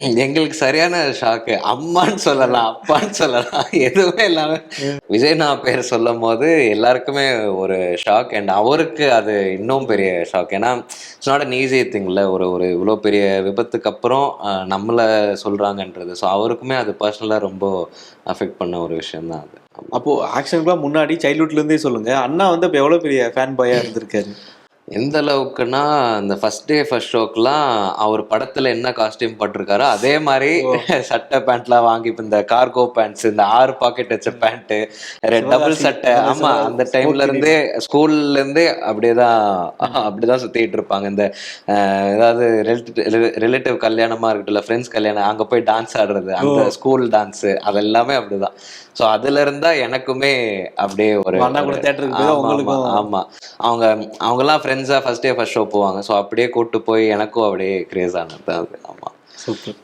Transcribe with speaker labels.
Speaker 1: எங்களுக்கு சரியான ஷாக்கு. அம்மான்னு சொல்லலாம், அப்பான்னு சொல்லலாம். எதுவுமே இல்லாம விஜய்ண்ணா பேர் சொல்லும்போது எல்லாருக்குமே ஒரு ஷாக். அண்ட் அவருக்கு அது இன்னும் பெரிய ஷாக். ஏன்னா, இட்ஸ் நாட் அன் ஈஸி திங்ல. ஒரு ஒரு இவ்ளோ பெரிய விபத்துக்கு அப்புறம் நம்மள சொல்றாங்கன்றது. ஸோ அவருக்குமே அது பர்சனலா ரொம்ப அஃபெக்ட் பண்ண ஒரு விஷயம் தான் அது.
Speaker 2: அப்போ ஆக்ஷனுக்குலாம் முன்னாடி சைல்ட்ஹுட்ல இருந்தே சொல்லுங்க. அண்ணா வந்து அப்ப எவ்வளவு பெரிய ஃபேன் பாயா இருந்திருக்காரு?
Speaker 1: எந்த அளவுக்குன்னா, அந்த ஃபர்ஸ்ட் டே ஃபர்ஸ்ட் ஷோக்குலாம் அவர் படத்துல என்ன காஸ்டியூம் போட்டிருக்காரோ, அதே மாரி சட்டை, பேண்ட்லாம் வாங்கி இப்ப இந்த கார்கோ பேண்ட்ஸ், இந்த 6 பாக்கெட் வச்ச பேண்ட், டபுள்
Speaker 2: சிவகாசி
Speaker 1: சட்டை. ஆமா, அந்த டைம்ல இருந்தே ஸ்கூல்ல இருந்தே அப்படிதான் சுத்திட்டு இருப்பாங்க. இந்த ஏதாவது ரிலேட்டிவ் கல்யாணமா இருக்கட்டும், ஃப்ரெண்ட்ஸ் கல்யாணம், அங்க போய் டான்ஸ் ஆடுறது, அந்த ஸ்கூல் டான்ஸ் அதெல்லாமே அப்படிதான். ஸோ அதுல இருந்தா எனக்குமே அப்படியே ஒரு
Speaker 2: அண்ணா கூட தியேட்டருக்கு போய்
Speaker 1: ஆமா ஆமா
Speaker 2: உங்களுக்கும்
Speaker 1: ஆமா. அவங்கலாம் ஃப்ரெண்ட்ஸா ஃபர்ஸ்ட் டே ஃபர்ஸ்ட் ஷோ போவாங்க. ஸோ அப்படியே கூட்டு போய் எனக்கும் அப்படியே கிரேஸ் ஆனது அது. ஆமா.
Speaker 2: சூப்பர்.